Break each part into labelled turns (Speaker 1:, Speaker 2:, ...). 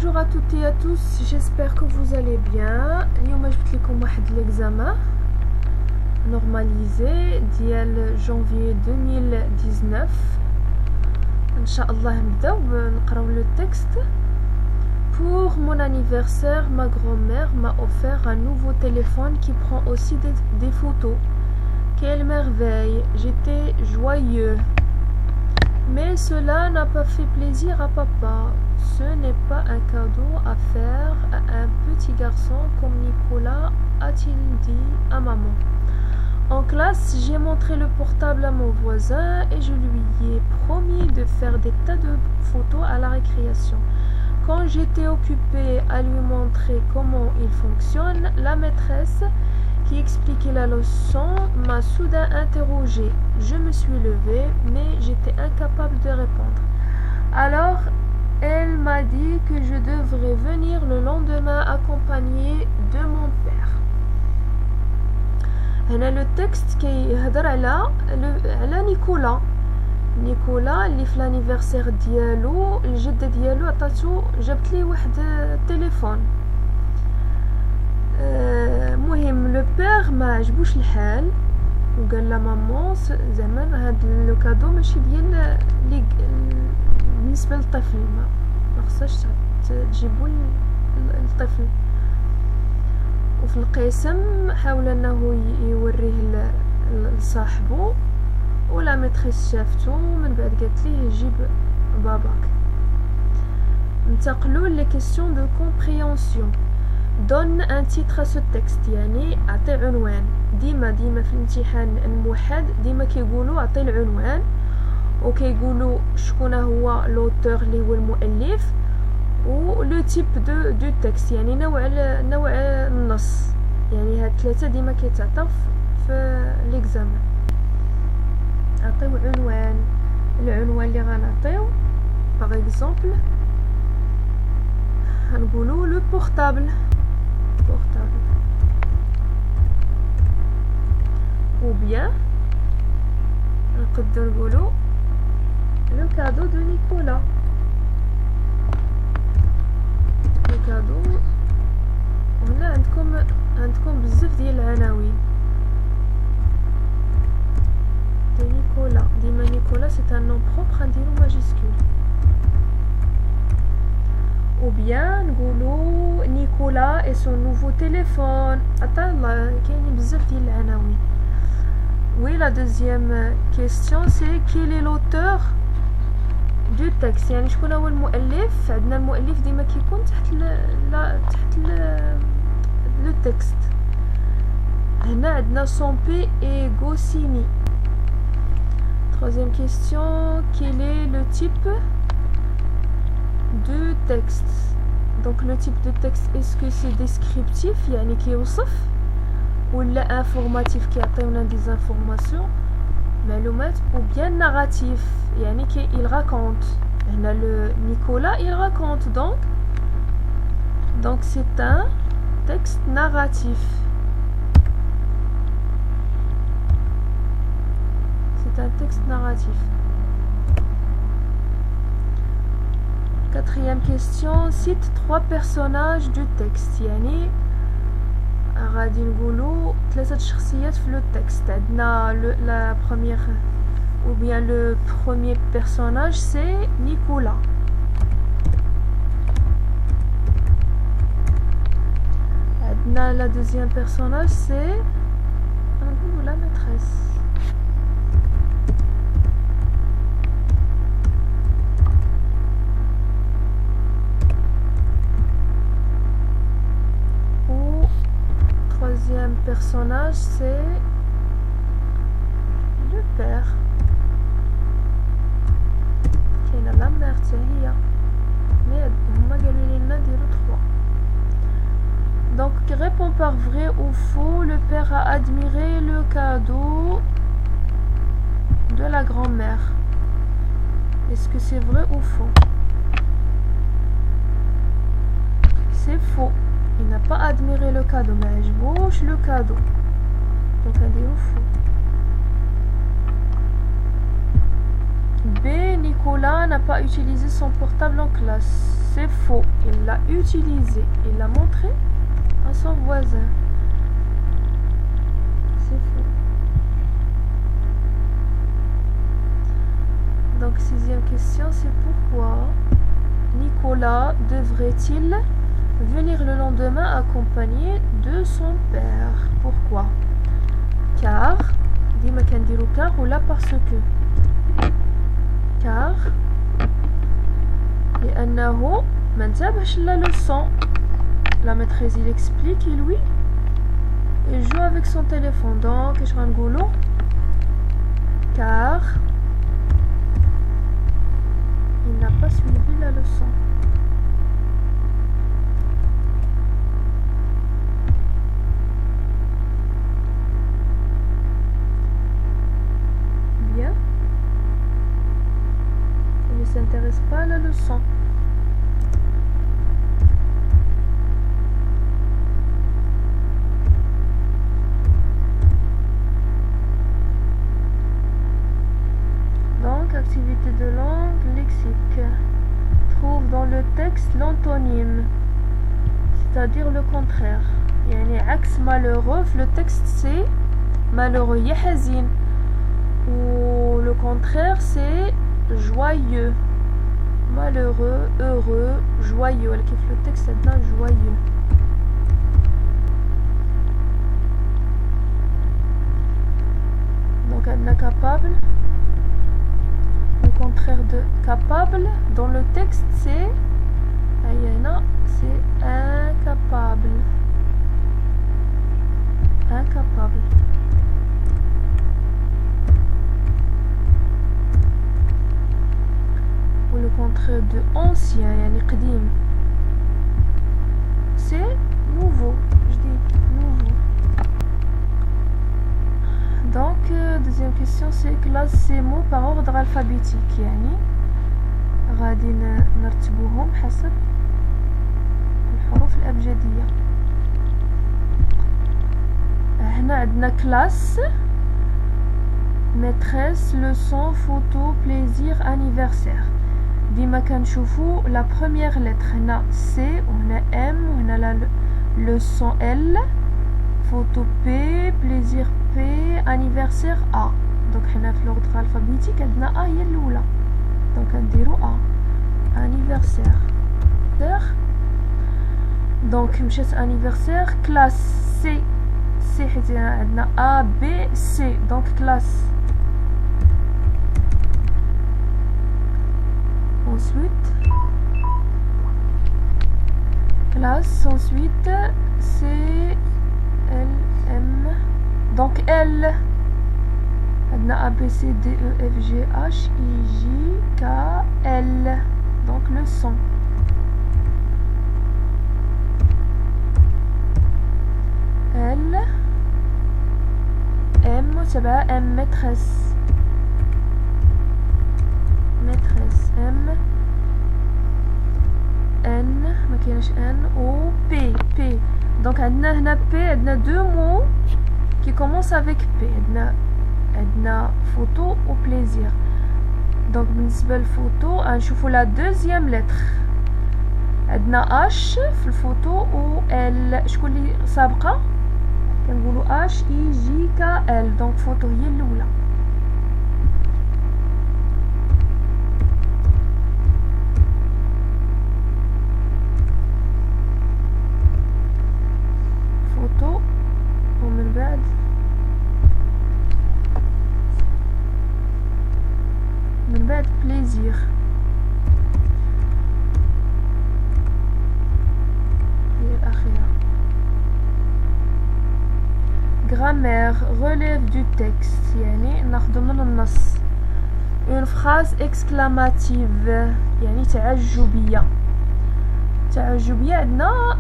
Speaker 1: Bonjour à toutes et à tous, j'espère que vous allez bien. اليوم جبت لكم واحد l'examen normalisé ديال janvier 2019. ان شاء الله نبداو نقراو le texte. Pour mon anniversaire, ma grand-mère m'a offert un nouveau téléphone qui prend aussi des photos. Quelle merveille, j'étais joyeux. Mais cela n'a pas fait plaisir à papa. Ce n'est pas un cadeau à faire à un petit garçon comme Nicolas, a-t-il dit à maman. En classe, j'ai montré le portable à mon voisin et je lui ai promis de faire des tas de photos à la récréation. Quand j'étais occupée à lui montrer comment il fonctionne, la maîtresse qui expliquait la leçon m'a soudain interrogée. Je me suis levée, mais j'étais incapable de répondre. Alors, elle m'a dit que je devrais venir le lendemain accompagnée de mon père. هنا le texte كيهضر على نيكولا اللي في الانيفرسير ديالو الجده ديالو عطاتو جابت ليه واحد التليفون. مهم لو بير ما عجبوش الحال وقال لا مامون زعما هاد لو كادو ماشي ديال لي بالنسبه للطفل ما خصهاش تجيبوا الطفل. وفي القسم حاول انه يوريه لصاحبه ولا ميتريس شافته من بعد قالت ليه جيب باباك. ننتقلوا لي كيسيون دو كومبريهنسيون. donne un titre à ce texte يعني اعطي عنوان. ديما في الامتحان الموحد ديما كيقولوا اعطي العنوان وكيقولوا شكون هو لوتور اللي هو المؤلف و لو تيب دو تكست يعني نوع النص. يعني هاد ثلاثه ديما كيتعطاو في ليكزامان. عطيو العنوان اللي غنعطيو باغ اكزومبل غنقولوا لو بورتابل ou bien نقدر نقولوا le cadeau de Nicolas. le cadeau هنا عندكم بزاف ديال العناوين de Nicolas. ديما Nicolas c'est un nom propre نديرو majuscule. ou bien نقولوا Nicolas et son nouveau téléphone. عطا الله كاينين بزاف ديال العناوين. Oui, la deuxième question c'est quel est l'auteur du texte. يعني شكون هو المؤلف. عندنا المؤلف ديما كيكون تحت le texte. هنا عندنا son P et Goscinny. Troisième question, quel est le type de texte. Donc le type de texte, est-ce que c'est descriptif يعني كيوصف ولا informatif كيعطيونا des informations معلومات ou bien narratif يعني il raconte. هنا le Nicolas il raconte donc c'est un texte narratif. C'est un texte narratif. Quatrième question, cite 3 personnages du texte. يعني غادي نقولوا 3 شخصيات في le texte. عندنا la première ou bien le premier personnage c'est Nicolas. عندنا la deuxième personnage c'est la maîtresse. Troisième personnage c'est le père. كاينه لا مير حتى هي مي هما قالوا لنا نديرو 3. donc réponds par vrai ou faux. Le père a admiré le cadeau de la grand-mère. Est-ce que c'est vrai ou faux? C'est faux. Il n'a pas admiré le cadeau. ما عجبوش le cadeau. donc نديرو faux. B. Nicolas n'a pas utilisé son portable en classe. C'est faux. Il l'a utilisé. Il l'a montré à son voisin. C'est faux. Donc, 6e question, c'est pourquoi Nicolas devrait-il venir le lendemain accompagné de son père? Pourquoi? Car, dis-moi qu'un dit car ou là parce que. Car, لأنه ما انتبهش la leçon. La maîtresse il explique et lui il joue avec son téléphone. Donc, qu'est-ce qu'on dit? Car il n'a pas suivi la leçon. Bien. Il ne s'intéresse pas à la leçon. Donc, activité de langue, lexique. Trouve dans le texte l'antonyme, c'est-à-dire le contraire. يعني عكس malheureux, le texte c'est malheureux, يحزن. Ou le contraire c'est joyeux. Malheureux, heureux, joyeux. Le texte c'est joyeux. Donc on est capable. Le contraire de capable dans le texte c'est incapable. Incapable. Ou le contraire de ancien, يعني قديم, c'est nouveau. Je dis nouveau. Donc, deuxième question, c'est classe ces mots par ordre alphabétique. يعني غادي نرتبوهم حسب الحروف الأبجدية. هنا عندنا كلاس, maîtresse, leçon, photo, plaisir, anniversaire. ديما كنشوفو la première lettre هنا C وهنا M وهنا la leçon L, photo P, plaisir P, anniversaire A. Donc هنا في l'ordre alphabétique عندنا A هي الأولى. Donc نديرو A anniversaire. Donc مشات anniversaire classe C. C حيت عندنا A B C. Donc classe. Ensuite classe, ensuite C L M. Donc L عندنا A B C D E F G H I J K L. Donc le son. L M تبعها M maîtresse. maîtresse M. N ما كاينش N و P. P. Donc عندنا هنا P, عندنا deux mots qui commencent avec P. عندنا photo و plaisir. Donc بالنسبة للفوتو غنشوفو la deuxième lettre. عندنا H في الفوتو و L. شكون اللي سابقة؟ كنقولو H I J K L. donc فوتو هي الأولى. فوتو ومن بعد plaisir. هي الأخيرة. grammaire, relève du texte, يعني ناخدو من النص. une phrase exclamative يعني تعجبية. تعجبية عندنا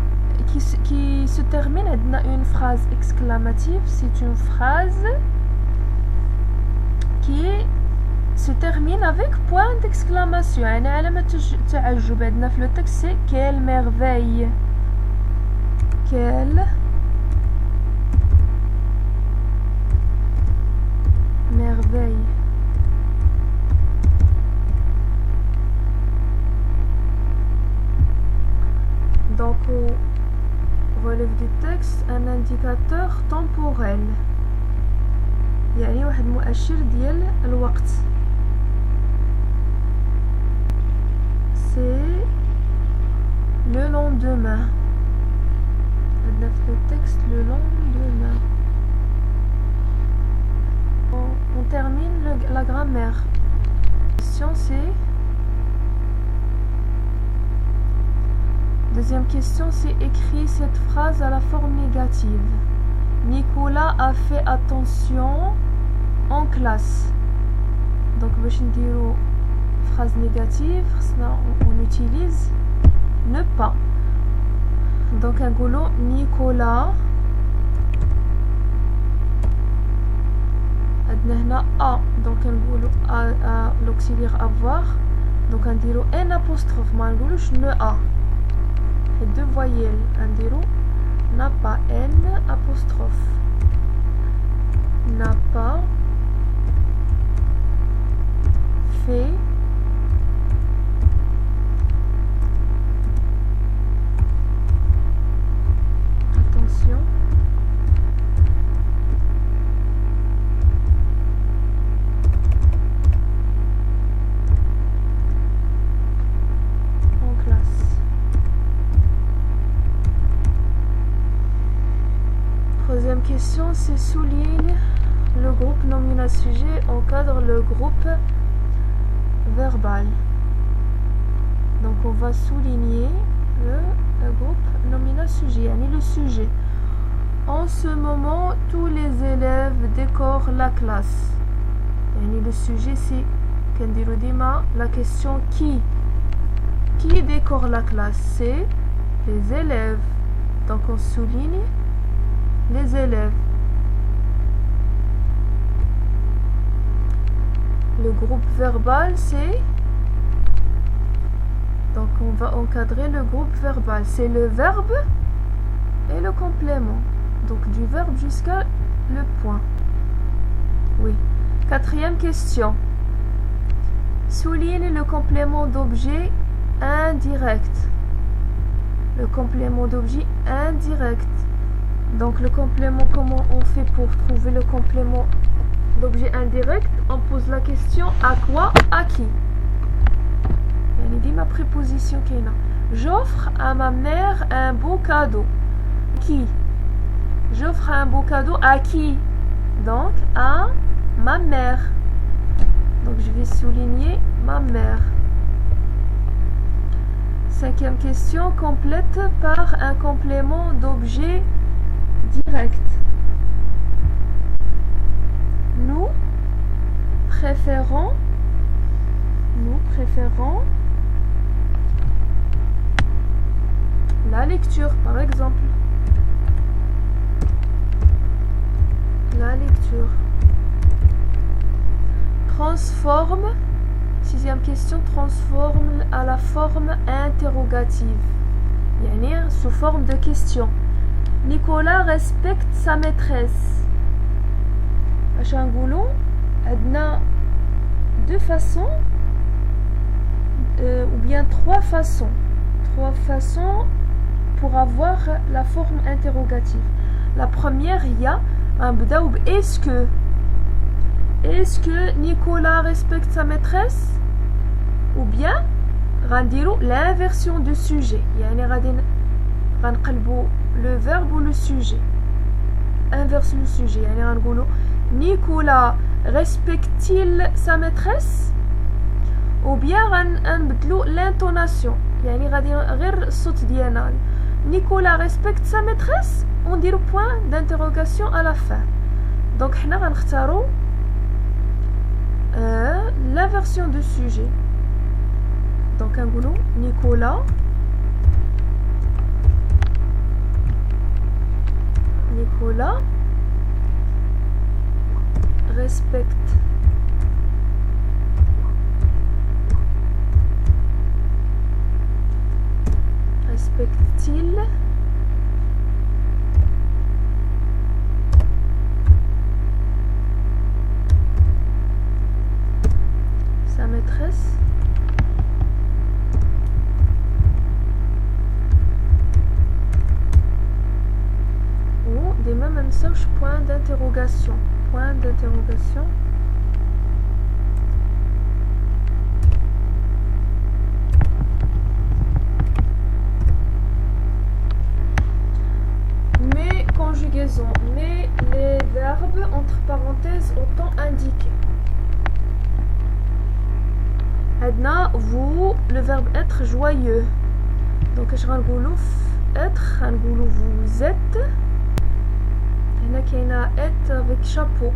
Speaker 1: qui se termine عندنا une phrase exclamative, c'est une phrase qui se termine avec point d'exclamation. يعني علامة تعجب عندنا في le texte c'est quelle merveille. quelle merveille. يعني واحد مؤشر ديال الوقت. c'est le lendemain. عندنا في le texte le lendemain. On termine la grammaire. La question c'est... Deuxième question, c'est écrit cette phrase à la forme négative. Nicolas a fait attention en classe. Donc, باش نديرو phrase négative, on utilise ne pas. Donc, نقولو Nicolas. عندنا هنا a. Donc, نقولو a l'auxiliaire avoir. Donc, نديرو n apostrophe. ما نقولوش ne a. Et deux voyelles, indiro n'a pas n apostrophe, n'a pas fait attention en classe. Troisième question, c'est souligne le groupe nominal sujet encadre le groupe verbal. Donc on va souligner le groupe nominal sujet, yani le sujet. En ce moment, tous les élèves décorent la classe. Yani le sujet c'est كنديرو ديما la question qui décore la classe, c'est les élèves. Donc on souligne les élèves. Le groupe verbal, c'est... Donc, on va encadrer le groupe verbal. C'est le verbe et le complément. Donc, du verbe jusqu'à le point. Oui. Quatrième question. Souligne le complément d'objet indirect. Le complément d'objet indirect. Donc le complément, comment on fait pour trouver le complément d'objet indirect? On pose la question à quoi, à qui. Yani dit ma préposition qui est là. J'offre à ma mère un beau cadeau. Qui? J'offre un beau cadeau à qui? Donc à ma mère. Donc je vais souligner ma mère. Cinquième question, complète par un complément d'objet direct. Nous préférons la lecture, par exemple. La lecture. Transforme, sixième question, transforme à la forme interrogative. Yani sous forme de question. Nicolas respecte sa maîtresse. Achangoulo, adna deux façons, ou bien trois façons. Trois façons pour avoir la forme interrogative. La première, il y a un bdaoub est-ce que. Est-ce que Nicolas respecte sa maîtresse? Ou bien, randirou l'inversion du sujet. Yani ranqalbou le verbe ou le sujet. Inverse le sujet. Yani ranqoulou Nicolas respecte-t-il sa maîtresse? Ou bien ranbdlou l'intonation. Yani غير الصوت ديالنا. Nicolas respecte sa maîtresse? On dit le point d'interrogation à la fin. Donc حنا غنختاروا l'inversion du sujet. Donc نقولوا Nicolas respecte-t-il sa maîtresse? Ou des mêmes ça je point d'interrogation. Point d'interrogation. Mes conjugaisons. Mais les verbes entre parenthèses au temps indiqué. Adna, vous, le verbe être joyeux. Donc, je vais être, vous êtes. هنا كاينه être avec chapeau.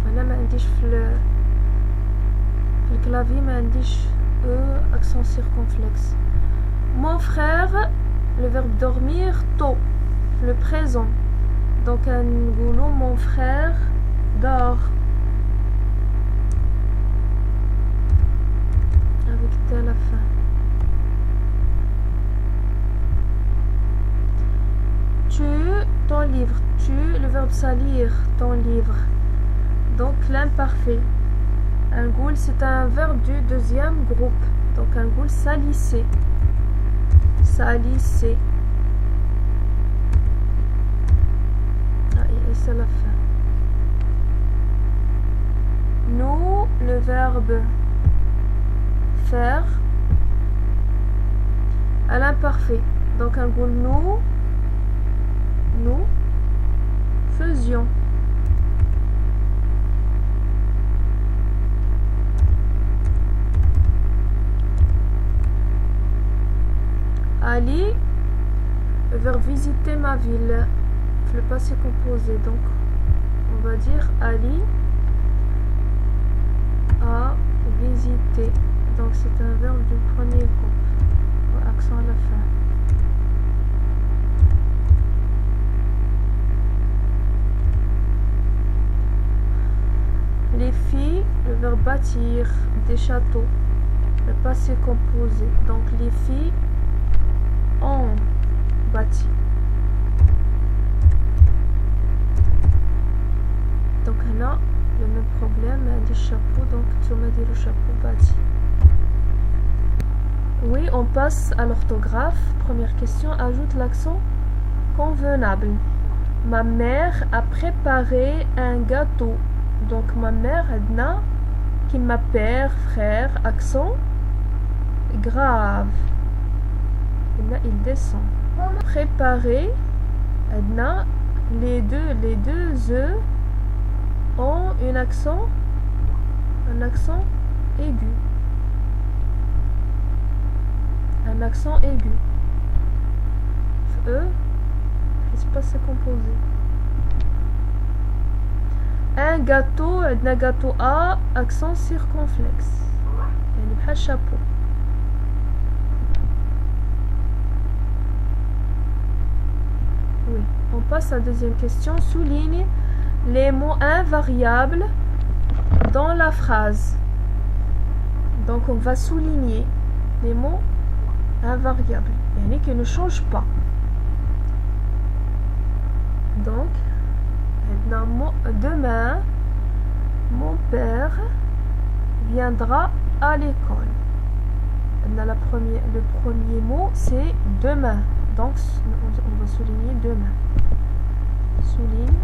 Speaker 1: انا ما عنديش في الكلافي ما عنديش accent circonflexe. Mon frère, le verbe dormir, tôt, le présent. Donc نقولوا mon frère dort avec T à la fin. Tu, ton livre. Tu, le verbe salir, ton livre. Donc l'imparfait. Un goul, c'est un verbe du deuxième groupe. Donc un goul, salisser. Salisser. Ah, et c'est la fin. Nous, le verbe faire. À l'imparfait. Donc un goul, nous faisions. Ali, le verbe visiter ma ville, le passé composé. Donc on va dire Ali a visité. Donc c'est un verbe du premier groupe. Accent à la fin. Les filles, le verbe bâtir des châteaux, le passé composé. Donc les filles ont bâti. Donc là, le même problème des chapeaux. Donc tu m'as dit le chapeau bâti. Oui, on passe à l'orthographe. Première question, ajoute l'accent convenable. Ma mère a préparé un gâteau. Donc ma mère Edna qui m'a père, frère, accent grave. Et là il descend. Préparer Edna, les deux œufs ont un accent aigu. Un accent aigu. C'est pas c'est composé. Un gâteau, un gâteau A, accent circonflexe. يعني بحال chapeau. Oui, on passe à la deuxième question. Souligne les mots invariables dans la phrase. Donc on va souligner les mots invariables, يعني qui ne changent pas. Donc demain, mon père viendra à l'école. Le premier mot, c'est demain. Donc, on va souligner demain. Souligne.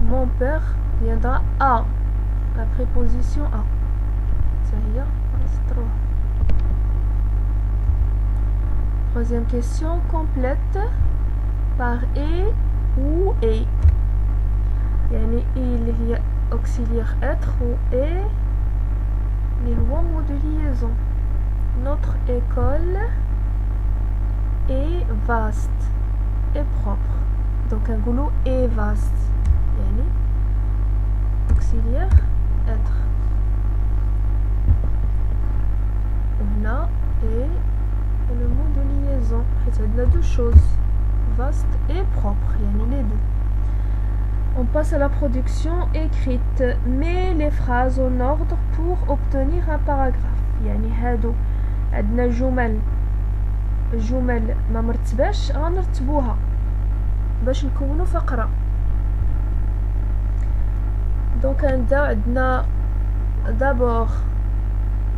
Speaker 1: Mon père viendra à. La préposition à. Ça y est, c'est 3. Troisième question, complète par et ou et. يعني il y a auxiliaire être ou et les lois mots de liaison. Notre école est vaste et propre. Donc un goulot est vaste. يعني auxiliaire être. Là et le mot de liaison. Il y a deux choses, vaste et propre, les deux. On passe à la production écrite. Mets les phrases en ordre pour obtenir un paragraphe. يعني هادو عندنا جمل ما مرتباش غنرتبوها باش نكونوا فقرة. دونك عندنا d'abord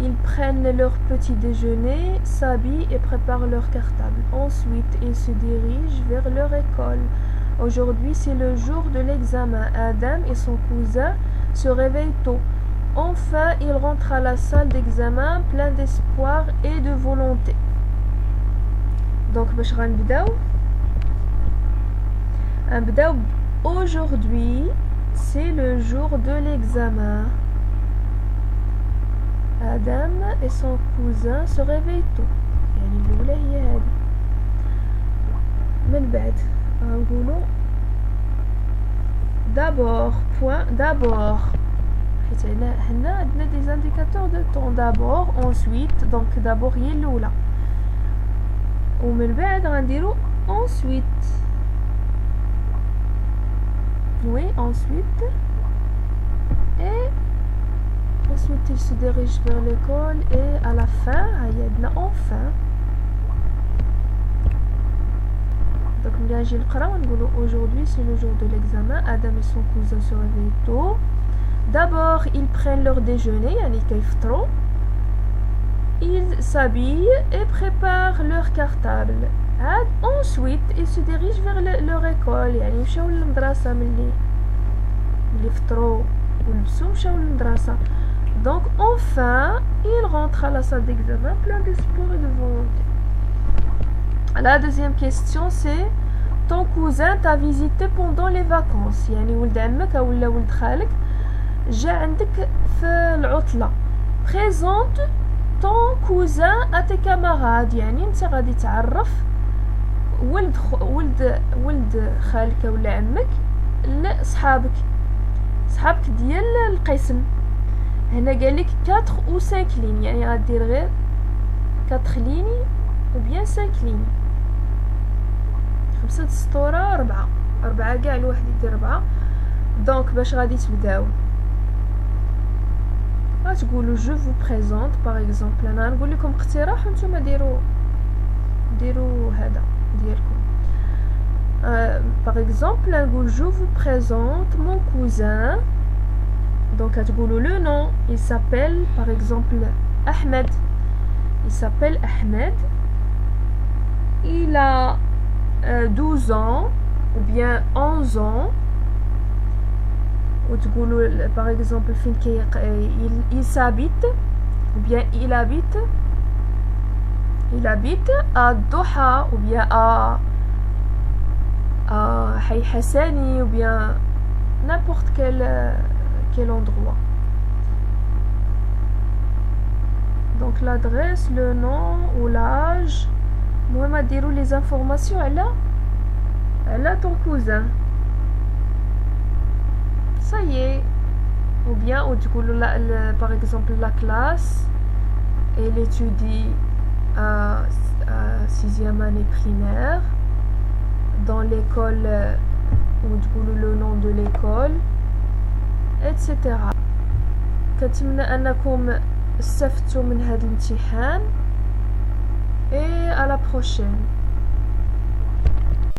Speaker 1: ils prennent leur petit déjeuner, s'habillent et préparent leur cartable. Ensuite, ils se dirigent vers leur école. Aujourd'hui, c'est le jour de l'examen. Adam et son cousin se réveillent tôt. Enfin, ils rentrent à la salle d'examen plein d'espoir et de volonté. Donc, باش غنبداو aujourd'hui, c'est le jour de l'examen. Adam et son cousin se réveillent tôt. يعني الأولى هي هذه. من بعد غنقولو d'abord حيت هنا عندنا des indicateurs de temps. d'abord, ensuite, donc d'abord هي الأولى ومن بعد غنديرو ensuite. Oui, ensuite. Et ensuite, il se dirige vers l'école et à la fin, il y a enfin. Donc, aujourd'hui, c'est le jour de l'examen. Adam et son cousin se réveillent tôt. D'abord, ils prennent leur déjeuner, ils s'habillent et préparent leur cartable. Ensuite, ils se dirigent vers leur école. يعني مشاو للمدرسة ملي فطروا ولبسوا مشاو للمدرسة. Donc, enfin, ils rentrent à la salle d'examen plein d'espoir et de volonté. La deuxième question, c'est ton cousin t'a visité pendant les vacances. يعني ولد عمك ولا ولد خالك جا عندك في العطلة. Présente ton cousin à tes camarades. يعني انت غادي تعرف ولد خالك ولا عمك لصحابك ديال القسم. هنا قالك 4 ou 5 lignes. يعني غدير غير 4 lignes ou bien 5 lignes. 5 سطورة 4 كاع الواحد يدير 4. دونك باش غادي تبداو غتقولوا je vous présente par exemple. انا نقول لكم اقتراح وانتم ديروا هذا ديالكم. Par exemple, je vous présente mon cousin. Donc, le nom, il s'appelle par exemple Ahmed. Il s'appelle Ahmed. Il a 12 ans ou bien 11 ans. Ou par exemple, il s'habite ou bien il habite à Doha ou bien à Hay Hassani ou bien n'importe quel endroit. Donc l'adresse, le nom ou l'âge. Moi m'a dit les informations elle a ton cousin. Ça y est. Ou bien par exemple la classe, elle étudie à 6e année primaire dans l'école ou le nom de l'école, etc. كنتمنى أنكم استفدتوا من هذا الامتحان et à la prochaine.